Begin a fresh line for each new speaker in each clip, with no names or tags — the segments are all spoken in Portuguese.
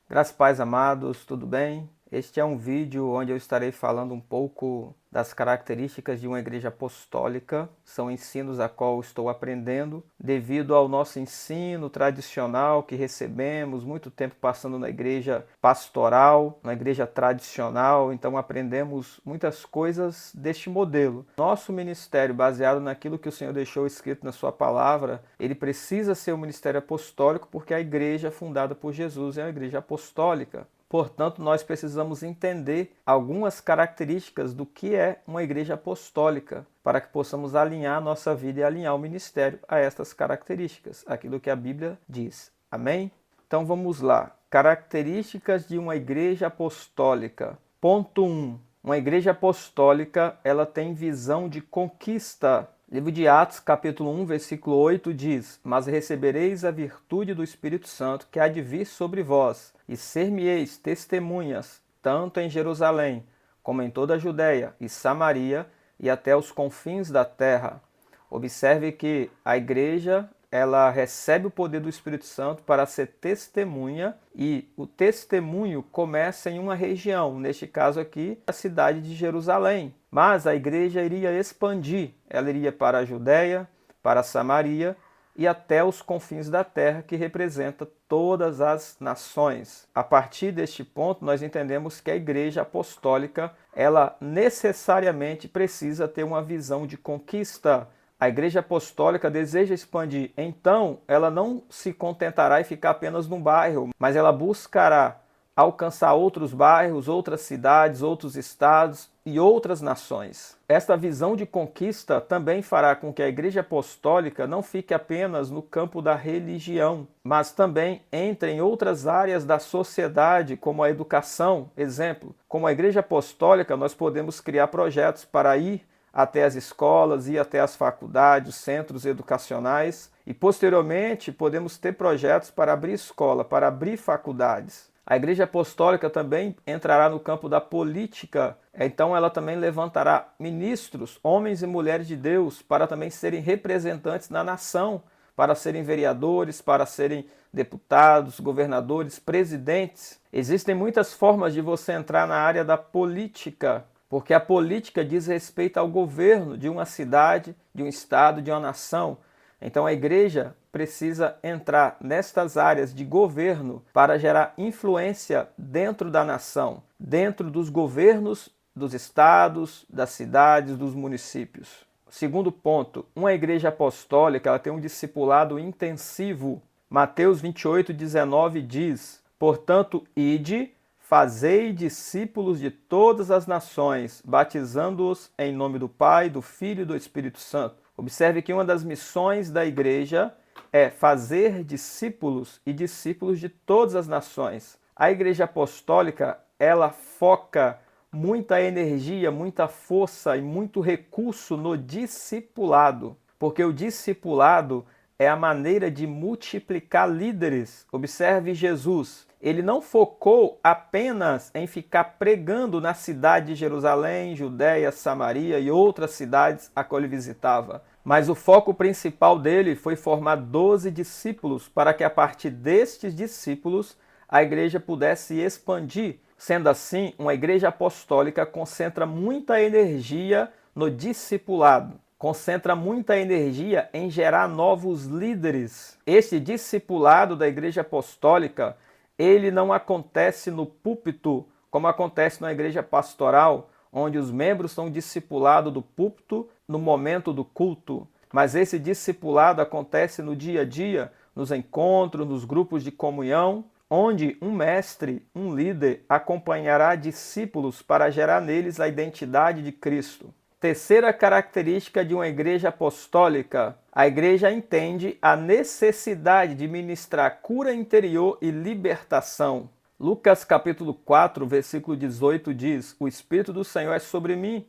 Graças e paz, amados, tudo bem? Este é um vídeo onde eu estarei falando um pouco das características de uma igreja apostólica. São ensinos a qual estou aprendendo devido ao nosso ensino tradicional que recebemos, muito tempo passando na igreja pastoral, na igreja tradicional, então aprendemos muitas coisas deste modelo. Nosso ministério, baseado naquilo que o Senhor deixou escrito na sua palavra, ele precisa ser um ministério apostólico porque a igreja fundada por Jesus é uma igreja apostólica. Portanto, nós precisamos entender algumas características do que é uma igreja apostólica, para que possamos alinhar a nossa vida e alinhar o ministério a estas características, aquilo que a Bíblia diz. Amém? Então vamos lá. Características de uma igreja apostólica. Ponto 1. Uma igreja apostólica, ela tem visão de conquista. Livro de Atos, capítulo 1, versículo 8 diz: Mas recebereis a virtude do Espírito Santo que há de vir sobre vós, e ser-me-eis testemunhas, tanto em Jerusalém, como em toda a Judéia e Samaria, e até os confins da terra. Observe que a igreja, ela recebe o poder do Espírito Santo para ser testemunha, e o testemunho começa em uma região, neste caso aqui, a cidade de Jerusalém. Mas a igreja iria expandir, ela iria para a Judéia, para a Samaria e até os confins da terra, que representa todas as nações. A partir deste ponto, nós entendemos que a igreja apostólica, ela necessariamente precisa ter uma visão de conquista. A igreja apostólica deseja expandir, então ela não se contentará em ficar apenas num bairro, mas ela buscará alcançar outros bairros, outras cidades, outros estados e outras nações. Esta visão de conquista também fará com que a igreja apostólica não fique apenas no campo da religião, mas também entre em outras áreas da sociedade, como a educação. Exemplo, como a igreja apostólica, nós podemos criar projetos para ir até as escolas, ir até as faculdades, centros educacionais, e posteriormente podemos ter projetos para abrir escola, para abrir faculdades. A igreja apostólica também entrará no campo da política, então ela também levantará ministros, homens e mulheres de Deus, para também serem representantes na nação, para serem vereadores, para serem deputados, governadores, presidentes. Existem muitas formas de você entrar na área da política, porque a política diz respeito ao governo de uma cidade, de um estado, de uma nação. Então a igreja precisa entrar nestas áreas de governo para gerar influência dentro da nação, dentro dos governos dos estados, das cidades, dos municípios. Segundo ponto, uma igreja apostólica, ela tem um discipulado intensivo. Mateus 28:19 diz: Portanto, ide, fazei discípulos de todas as nações, batizando-os em nome do Pai, do Filho e do Espírito Santo. Observe que uma das missões da igreja é fazer discípulos e discípulos de todas as nações. A igreja apostólica, ela foca muita energia, muita força e muito recurso no discipulado, porque o discipulado é a maneira de multiplicar líderes. Observe Jesus. Ele não focou apenas em ficar pregando na cidade de Jerusalém, Judéia, Samaria e outras cidades a qual ele visitava. Mas o foco principal dele foi formar 12 discípulos para que a partir destes discípulos a igreja pudesse expandir. Sendo assim, uma igreja apostólica concentra muita energia no discipulado. Concentra muita energia em gerar novos líderes. Este discipulado da igreja apostólica, ele não acontece no púlpito, como acontece na igreja pastoral, onde os membros são discipulados do púlpito no momento do culto. Mas esse discipulado acontece no dia a dia, nos encontros, nos grupos de comunhão, onde um mestre, um líder, acompanhará discípulos para gerar neles a identidade de Cristo. Terceira característica de uma igreja apostólica: a igreja entende a necessidade de ministrar cura interior e libertação. Lucas capítulo 4, versículo 18 diz: O Espírito do Senhor é sobre mim,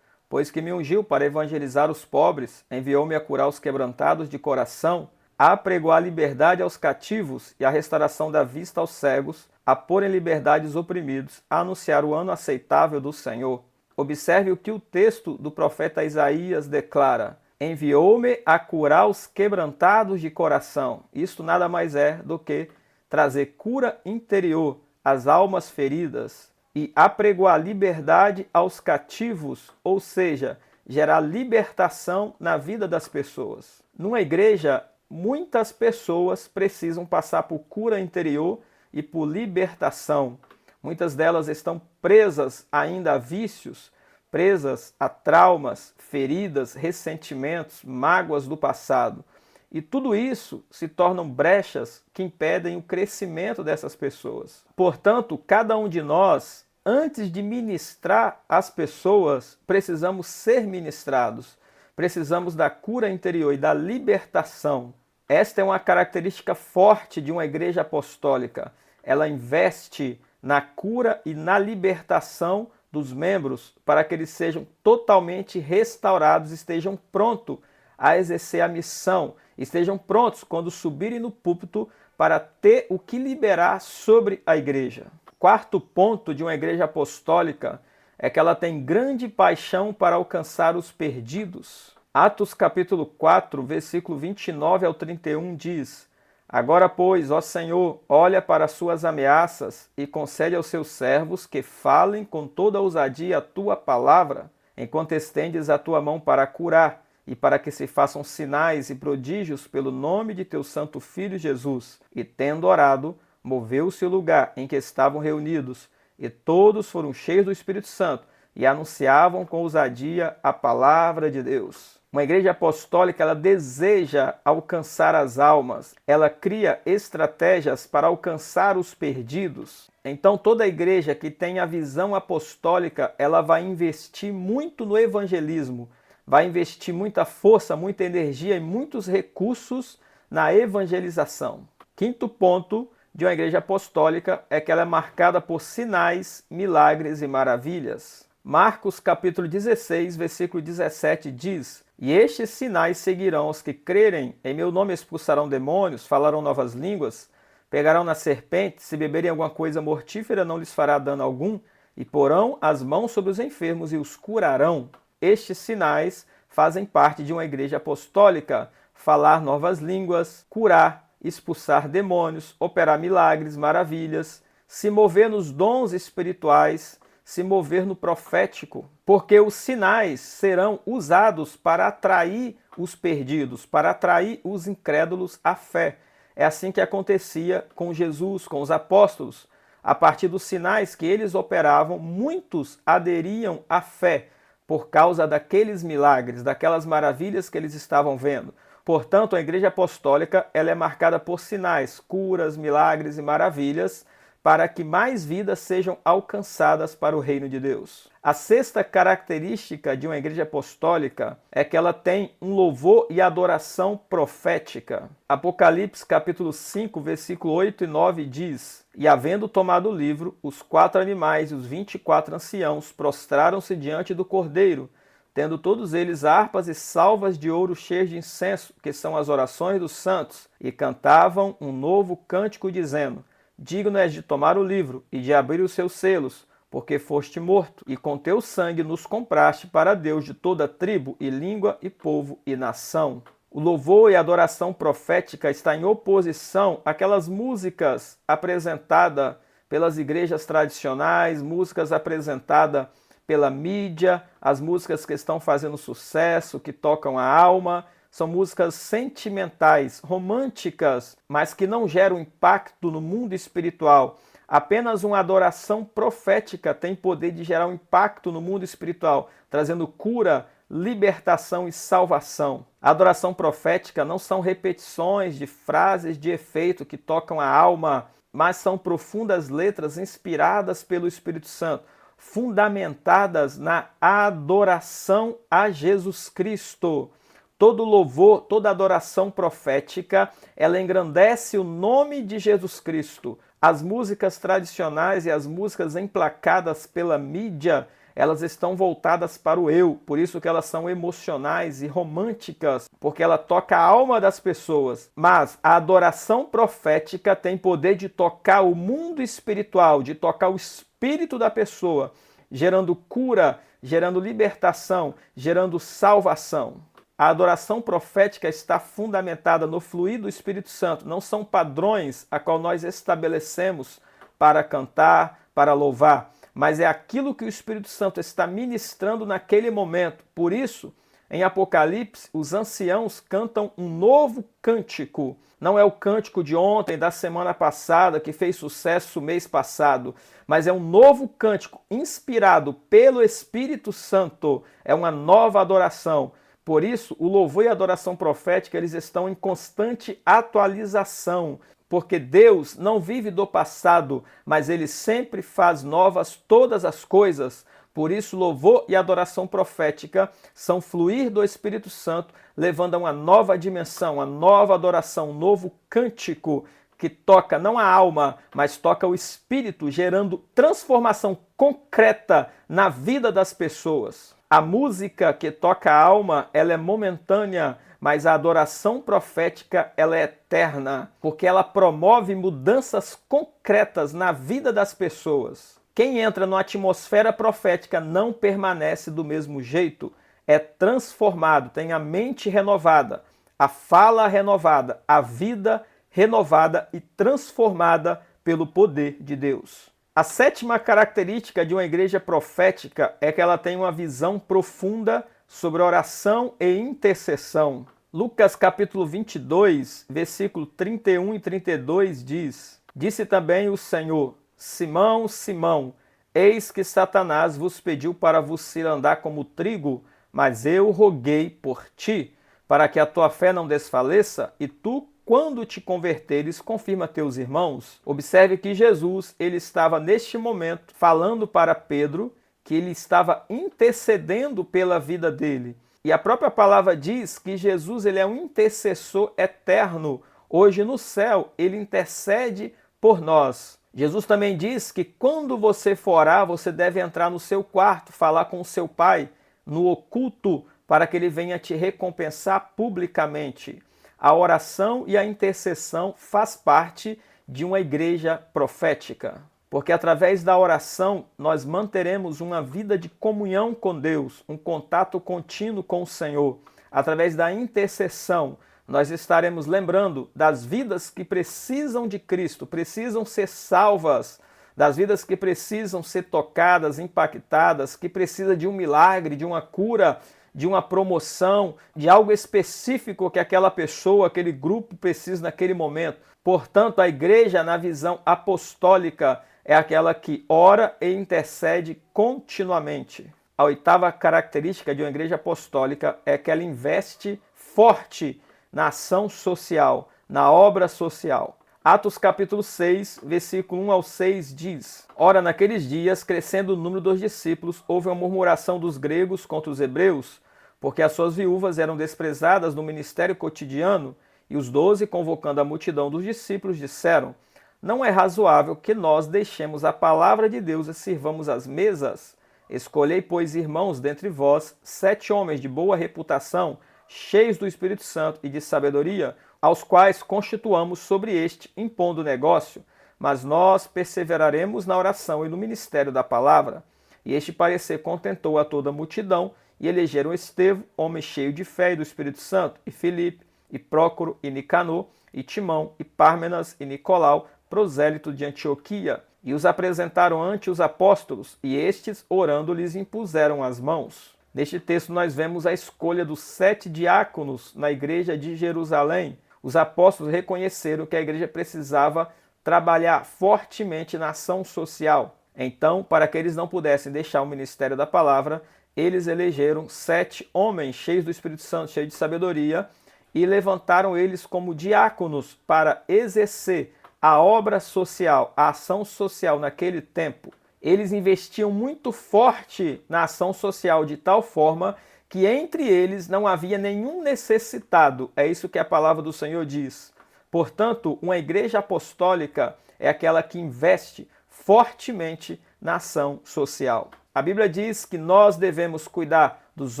pois que me ungiu para evangelizar os pobres, enviou-me a curar os quebrantados de coração, a apregoar a liberdade aos cativos e a restauração da vista aos cegos, a pôr em liberdade os oprimidos, a anunciar o ano aceitável do Senhor. Observe o que o texto do profeta Isaías declara: enviou-me a curar os quebrantados de coração. Isto nada mais é do que trazer cura interior, as almas feridas e apregoar liberdade aos cativos, ou seja, gerar libertação na vida das pessoas. Numa igreja, muitas pessoas precisam passar por cura interior e por libertação. Muitas delas estão presas ainda a vícios, presas a traumas, feridas, ressentimentos, mágoas do passado. E tudo isso se tornam brechas que impedem o crescimento dessas pessoas. Portanto, cada um de nós, antes de ministrar as pessoas, precisamos ser ministrados. Precisamos da cura interior e da libertação. Esta é uma característica forte de uma igreja apostólica. Ela investe na cura e na libertação dos membros para que eles sejam totalmente restaurados, estejam prontos a exercer a missão, estejam prontos quando subirem no púlpito para ter o que liberar sobre a igreja. Quarto ponto de uma igreja apostólica é que ela tem grande paixão para alcançar os perdidos. Atos capítulo 4, versículo 29 ao 31 diz: Agora, pois, ó Senhor, olha para as suas ameaças e concede aos seus servos que falem com toda ousadia a tua palavra, enquanto estendes a tua mão para curar, e para que se façam sinais e prodígios pelo nome de teu santo Filho Jesus. E tendo orado, moveu-se o lugar em que estavam reunidos, e todos foram cheios do Espírito Santo, e anunciavam com ousadia a palavra de Deus. Uma igreja apostólica, ela deseja alcançar as almas, ela cria estratégias para alcançar os perdidos. Então, toda igreja que tem a visão apostólica, ela vai investir muito no evangelismo, vai investir muita força, muita energia e muitos recursos na evangelização. Quinto ponto de uma igreja apostólica é que ela é marcada por sinais, milagres e maravilhas. Marcos capítulo 16, versículo 17 diz: E estes sinais seguirão os que crerem, em meu nome expulsarão demônios, falarão novas línguas, pegarão na serpente, se beberem alguma coisa mortífera não lhes fará dano algum, e porão as mãos sobre os enfermos e os curarão. Estes sinais fazem parte de uma igreja apostólica: falar novas línguas, curar, expulsar demônios, operar milagres, maravilhas, se mover nos dons espirituais, se mover no profético, porque os sinais serão usados para atrair os perdidos, para atrair os incrédulos à fé. É assim que acontecia com Jesus, com os apóstolos. A partir dos sinais que eles operavam, muitos aderiam à fé, por causa daqueles milagres, daquelas maravilhas que eles estavam vendo. Portanto, a igreja apostólica ela é marcada por sinais, curas, milagres e maravilhas, para que mais vidas sejam alcançadas para o reino de Deus. A sexta característica de uma igreja apostólica é que ela tem um louvor e adoração profética. Apocalipse capítulo 5, versículo 8 e 9 diz: E havendo tomado o livro, os 4 animais e os 24 anciãos prostraram-se diante do Cordeiro, tendo todos eles harpas e salvas de ouro cheias de incenso, que são as orações dos santos, e cantavam um novo cântico dizendo: Digno és de tomar o livro e de abrir os seus selos, porque foste morto, e com teu sangue nos compraste para Deus de toda tribo e língua e povo e nação. O louvor e a adoração profética está em oposição àquelas músicas apresentadas pelas igrejas tradicionais, músicas apresentadas pela mídia, as músicas que estão fazendo sucesso, que tocam a alma. São músicas sentimentais, românticas, mas que não geram impacto no mundo espiritual. Apenas uma adoração profética tem poder de gerar um impacto no mundo espiritual, trazendo cura, libertação e salvação. A adoração profética não são repetições de frases de efeito que tocam a alma, mas são profundas letras inspiradas pelo Espírito Santo, fundamentadas na adoração a Jesus Cristo. Todo louvor, toda adoração profética, ela engrandece o nome de Jesus Cristo. As músicas tradicionais e as músicas emplacadas pela mídia, elas estão voltadas para o eu, por isso que elas são emocionais e românticas, porque ela toca a alma das pessoas. Mas a adoração profética tem poder de tocar o mundo espiritual, de tocar o espírito da pessoa, gerando cura, gerando libertação, gerando salvação. A adoração profética está fundamentada no fluir do Espírito Santo. Não são padrões a qual nós estabelecemos para cantar, para louvar, mas é aquilo que o Espírito Santo está ministrando naquele momento. Por isso, em Apocalipse, os anciãos cantam um novo cântico. Não é o cântico de ontem, da semana passada, que fez sucesso mês passado, mas é um novo cântico inspirado pelo Espírito Santo. É uma nova adoração. Por isso, o louvor e a adoração profética, eles estão em constante atualização, porque Deus não vive do passado, mas Ele sempre faz novas todas as coisas. Por isso, louvor e adoração profética são fluir do Espírito Santo, levando a uma nova dimensão, uma nova adoração, um novo cântico que toca não a alma, mas toca o Espírito, gerando transformação concreta na vida das pessoas. A música que toca a alma, ela é momentânea, mas a adoração profética, ela é eterna, porque ela promove mudanças concretas na vida das pessoas. Quem entra numa atmosfera profética não permanece do mesmo jeito, é transformado, tem a mente renovada, a fala renovada, a vida renovada e transformada pelo poder de Deus. A sétima característica de uma igreja profética é que ela tem uma visão profunda sobre oração e intercessão. Lucas capítulo 22, versículo 31 e 32 diz: Disse também o Senhor: Simão, Simão, eis que Satanás vos pediu para vos cirandar como trigo, mas eu roguei por ti, para que a tua fé não desfaleça, e tu, quando te converteres, confirma teus irmãos. Observe que Jesus, ele estava neste momento falando para Pedro que ele estava intercedendo pela vida dele. E a própria palavra diz que Jesus, ele é um intercessor eterno. Hoje no céu, ele intercede por nós. Jesus também diz que quando você for orar, você deve entrar no seu quarto, falar com o seu pai no oculto, para que ele venha te recompensar publicamente. A oração e a intercessão faz parte de uma igreja profética, porque através da oração nós manteremos uma vida de comunhão com Deus, um contato contínuo com o Senhor. Através da intercessão, nós estaremos lembrando das vidas que precisam de Cristo, precisam ser salvas, das vidas que precisam ser tocadas, impactadas, que precisa de um milagre, de uma cura, de uma promoção, de algo específico que aquela pessoa, aquele grupo precisa naquele momento. Portanto, a igreja, na visão apostólica, é aquela que ora e intercede continuamente. A oitava característica de uma igreja apostólica é que ela investe forte na ação social, na obra social. Atos capítulo 6, versículo 1 ao 6 diz: Ora, naqueles dias, crescendo o número dos discípulos, houve uma murmuração dos gregos contra os hebreus, porque as suas viúvas eram desprezadas no ministério cotidiano, e os 12, convocando a multidão dos discípulos, disseram: Não é razoável que nós deixemos a palavra de Deus e sirvamos as mesas. Escolhei, pois, irmãos, dentre vós, 7 homens de boa reputação, cheios do Espírito Santo e de sabedoria, aos quais constituamos sobre este, impondo negócio, mas nós perseveraremos na oração e no ministério da palavra. E este parecer contentou a toda a multidão, e elegeram Estevão, homem cheio de fé e do Espírito Santo, e Filipe, e Prócoro, e Nicanor, e Timão, e Pármenas, e Nicolau, prosélito de Antioquia, e os apresentaram ante os apóstolos, e estes, orando, lhes impuseram as mãos. Neste texto nós vemos a escolha dos 7 diáconos na igreja de Jerusalém. Os apóstolos reconheceram que a igreja precisava trabalhar fortemente na ação social. Então, para que eles não pudessem deixar o ministério da palavra, eles elegeram 7 homens cheios do Espírito Santo, cheios de sabedoria, e levantaram eles como diáconos para exercer a obra social, a ação social naquele tempo. Eles investiam muito forte na ação social de tal forma que entre eles não havia nenhum necessitado. É isso que a palavra do Senhor diz. Portanto, uma igreja apostólica é aquela que investe fortemente na ação social. A Bíblia diz que nós devemos cuidar dos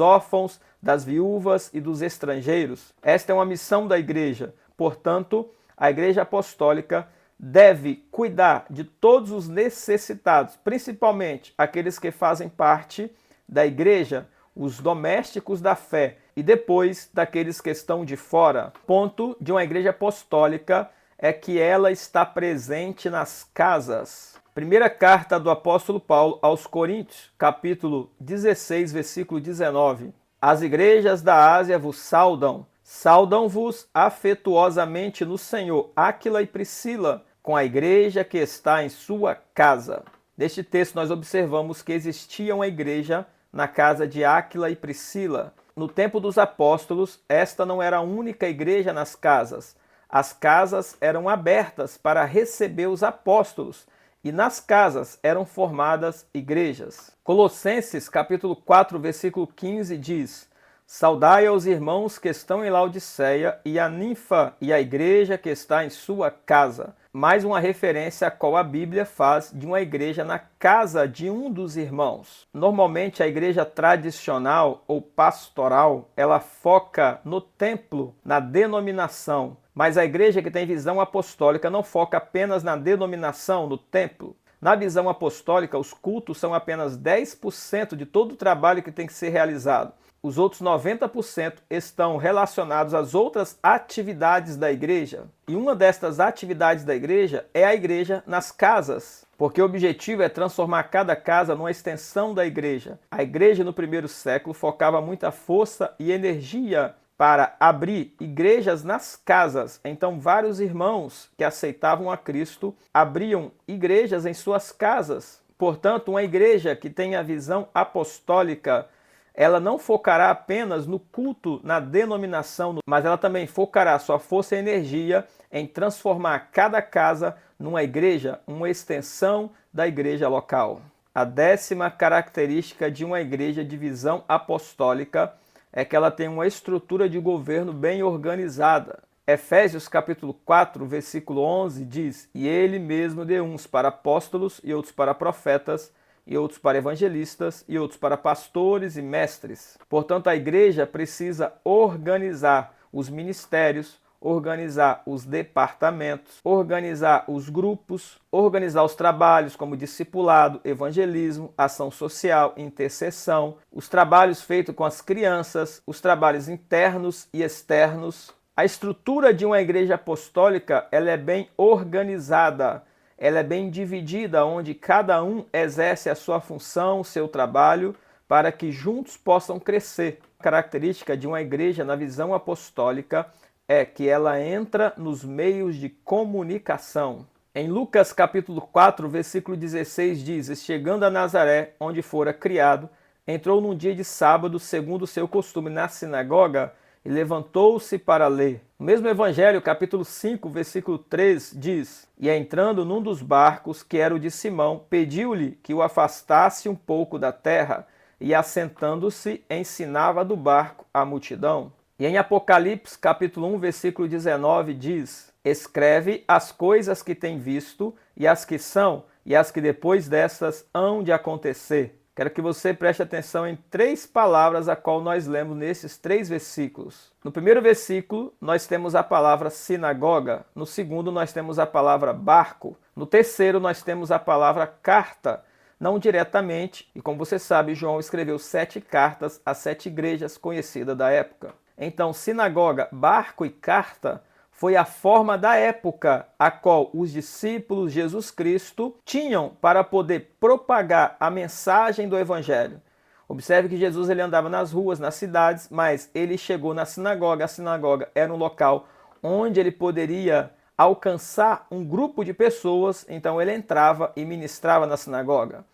órfãos, das viúvas e dos estrangeiros. Esta é uma missão da igreja. Portanto, a igreja apostólica deve cuidar de todos os necessitados, principalmente aqueles que fazem parte da igreja, os domésticos da fé, e depois daqueles que estão de fora. Ponto de uma igreja apostólica é que ela está presente nas casas. Primeira carta do apóstolo Paulo aos Coríntios, capítulo 16, versículo 19. As igrejas da Ásia vos saudam. Saudam-vos afetuosamente no Senhor Áquila e Priscila, com a igreja que está em sua casa. Neste texto nós observamos que existia uma igreja na casa de Áquila e Priscila. No tempo dos apóstolos, esta não era a única igreja nas casas. As casas eram abertas para receber os apóstolos e nas casas eram formadas igrejas. Colossenses capítulo 4, versículo 15 diz: Saudai aos irmãos que estão em Laodiceia e a ninfa e a igreja que está em sua casa. Mais uma referência a qual a Bíblia faz de uma igreja na casa de um dos irmãos. Normalmente a igreja tradicional ou pastoral, ela foca no templo, na denominação. Mas a igreja que tem visão apostólica não foca apenas na denominação, no templo. Na visão apostólica, os cultos são apenas 10% de todo o trabalho que tem que ser realizado. Os outros 90% estão relacionados às outras atividades da igreja. E uma destas atividades da igreja é a igreja nas casas, porque o objetivo é transformar cada casa numa extensão da igreja. A igreja no primeiro século focava muita força e energia para abrir igrejas nas casas. Então, vários irmãos que aceitavam a Cristo abriam igrejas em suas casas. Portanto, uma igreja que tem a visão apostólica, ela não focará apenas no culto, na denominação, mas ela também focará sua força e energia em transformar cada casa numa igreja, uma extensão da igreja local. A 10ª característica de uma igreja de visão apostólica é que ela tem uma estrutura de governo bem organizada. Efésios capítulo 4, versículo 11 diz: E ele mesmo deu uns para apóstolos, e outros para profetas, e outros para evangelistas, e outros para pastores e mestres. Portanto, a igreja precisa organizar os ministérios, organizar os departamentos, organizar os grupos, organizar os trabalhos como discipulado, evangelismo, ação social, intercessão, os trabalhos feitos com as crianças, os trabalhos internos e externos. A estrutura de uma igreja apostólica, ela é bem organizada, ela é bem dividida, onde cada um exerce a sua função, o seu trabalho, para que juntos possam crescer. A característica de uma igreja na visão apostólica é que ela entra nos meios de comunicação. Em Lucas capítulo 4, versículo 16 diz: E chegando a Nazaré, onde fora criado, entrou num dia de sábado, segundo o seu costume, na sinagoga, e levantou-se para ler. O mesmo Evangelho, capítulo 5, versículo 3, diz: E entrando num dos barcos, que era o de Simão, pediu-lhe que o afastasse um pouco da terra, e assentando-se, ensinava do barco a multidão. E em Apocalipse, capítulo 1, versículo 19, diz: Escreve as coisas que tem visto, e as que são, e as que depois destas hão de acontecer. Quero que você preste atenção em 3 palavras a qual nós lemos nesses 3 versículos. No primeiro versículo, nós temos a palavra sinagoga. No segundo, nós temos a palavra barco. No terceiro, nós temos a palavra carta. Não diretamente, e como você sabe, João escreveu 7 cartas a 7 igrejas conhecidas da época. Então, sinagoga, barco e carta foi a forma da época a qual os discípulos de Jesus Cristo tinham para poder propagar a mensagem do Evangelho. Observe que Jesus ele andava nas ruas, nas cidades, mas ele chegou na sinagoga. A sinagoga era um local onde ele poderia alcançar um grupo de pessoas, então ele entrava e ministrava na sinagoga.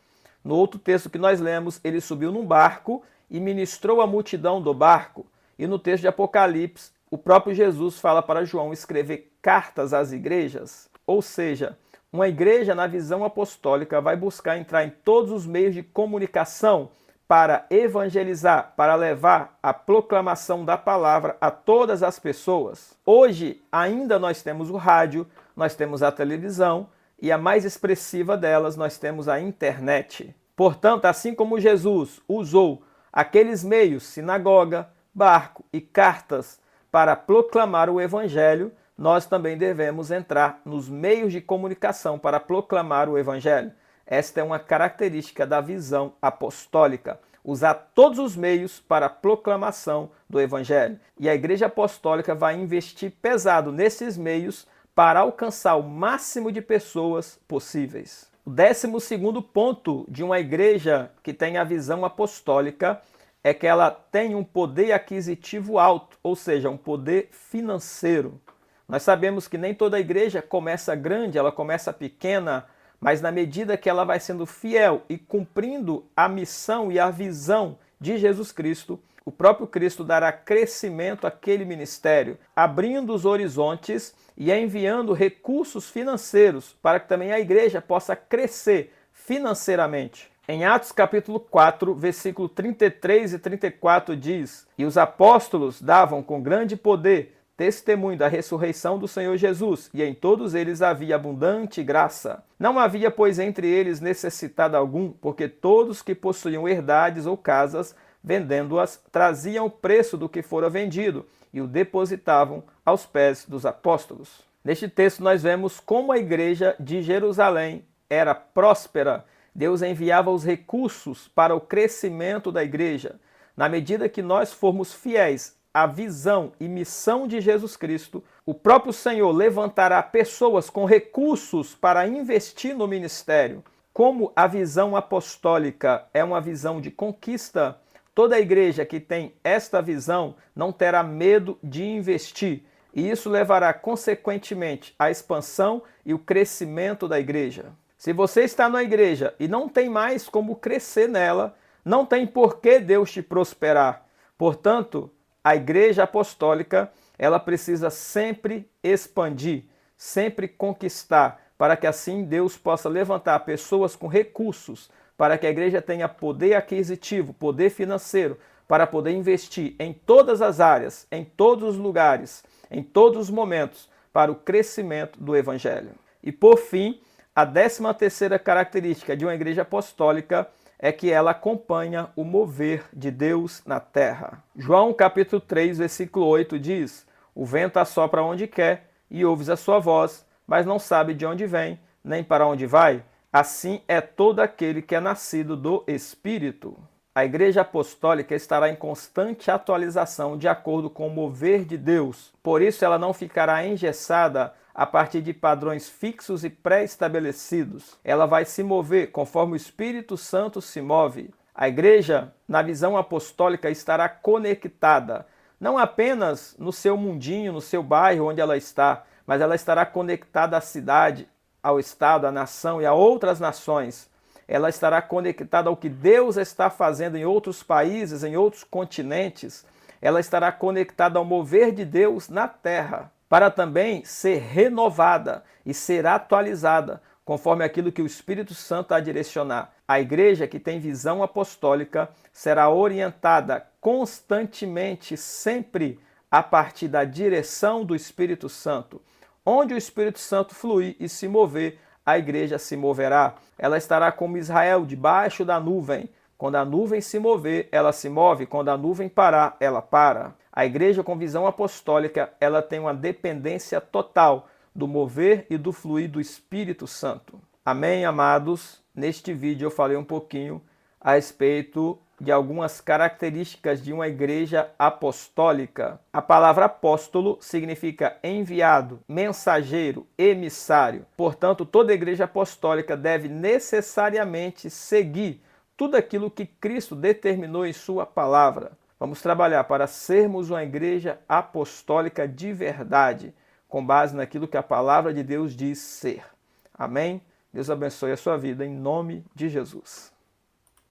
No outro texto que nós lemos, ele subiu num barco e ministrou a multidão do barco. E no texto de Apocalipse, o próprio Jesus fala para João escrever cartas às igrejas. Ou seja, uma igreja na visão apostólica vai buscar entrar em todos os meios de comunicação para evangelizar, para levar a proclamação da palavra a todas as pessoas. Hoje ainda nós temos o rádio, nós temos a televisão e a mais expressiva delas nós temos a internet. Portanto, assim como Jesus usou aqueles meios, sinagoga, barco e cartas, para proclamar o Evangelho, nós também devemos entrar nos meios de comunicação para proclamar o Evangelho. Esta é uma característica da visão apostólica, usar todos os meios para a proclamação do Evangelho. E a Igreja Apostólica vai investir pesado nesses meios para alcançar o máximo de pessoas possíveis. O 12º ponto de uma igreja que tem a visão apostólica é que ela tem um poder aquisitivo alto, ou seja, um poder financeiro. Nós sabemos que nem toda igreja começa grande, ela começa pequena, mas na medida que ela vai sendo fiel e cumprindo a missão e a visão de Jesus Cristo, o próprio Cristo dará crescimento àquele ministério, abrindo os horizontes e enviando recursos financeiros para que também a igreja possa crescer financeiramente. Em Atos capítulo 4, versículo 33 e 34 diz: "E os apóstolos davam com grande poder testemunho da ressurreição do Senhor Jesus, e em todos eles havia abundante graça. Não havia, pois, entre eles necessitado algum, porque todos que possuíam herdades ou casas, vendendo-as, traziam o preço do que fora vendido e o depositavam aos pés dos apóstolos." Neste texto nós vemos como a igreja de Jerusalém era próspera. Deus enviava os recursos para o crescimento da igreja. Na medida que nós formos fiéis à visão e missão de Jesus Cristo, o próprio Senhor levantará pessoas com recursos para investir no ministério. Como a visão apostólica é uma visão de conquista, toda igreja que tem esta visão não terá medo de investir, e isso levará consequentemente à expansão e o crescimento da igreja. Se você está na igreja e não tem mais como crescer nela, não tem por que Deus te prosperar. Portanto, a igreja apostólica, ela precisa sempre expandir, sempre conquistar, para que assim Deus possa levantar pessoas com recursos, para que a igreja tenha poder aquisitivo, poder financeiro, para poder investir em todas as áreas, em todos os lugares, em todos os momentos, para o crescimento do evangelho. E por fim, a 13ª característica de uma igreja apostólica é que ela acompanha o mover de Deus na terra. João capítulo 3, versículo 8 diz: "O vento assopra onde quer e ouves a sua voz, mas não sabe de onde vem, nem para onde vai. Assim é todo aquele que é nascido do Espírito." A igreja apostólica estará em constante atualização de acordo com o mover de Deus. Por isso ela não ficará engessada a partir de padrões fixos e pré-estabelecidos. Ela vai se mover conforme o Espírito Santo se move. A igreja, na visão apostólica, estará conectada, não apenas no seu mundinho, no seu bairro onde ela está, mas ela estará conectada à cidade, ao estado, à nação e a outras nações. Ela estará conectada ao que Deus está fazendo em outros países, em outros continentes. Ela estará conectada ao mover de Deus na terra, para também ser renovada e ser atualizada, conforme aquilo que o Espírito Santo a direcionar. A igreja que tem visão apostólica será orientada constantemente, sempre a partir da direção do Espírito Santo. Onde o Espírito Santo fluir e se mover, a igreja se moverá. Ela estará como Israel, debaixo da nuvem. Quando a nuvem se mover, ela se move. Quando a nuvem parar, ela para. A igreja com visão apostólica, ela tem uma dependência total do mover e do fluir do Espírito Santo. Amém, amados? Neste vídeo eu falei um pouquinho a respeito de algumas características de uma igreja apostólica. A palavra apóstolo significa enviado, mensageiro, emissário. Portanto, toda igreja apostólica deve necessariamente seguir tudo aquilo que Cristo determinou em sua palavra. Vamos trabalhar para sermos uma igreja apostólica de verdade, com base naquilo que a palavra de Deus diz ser. Amém? Deus abençoe a sua vida em nome de Jesus.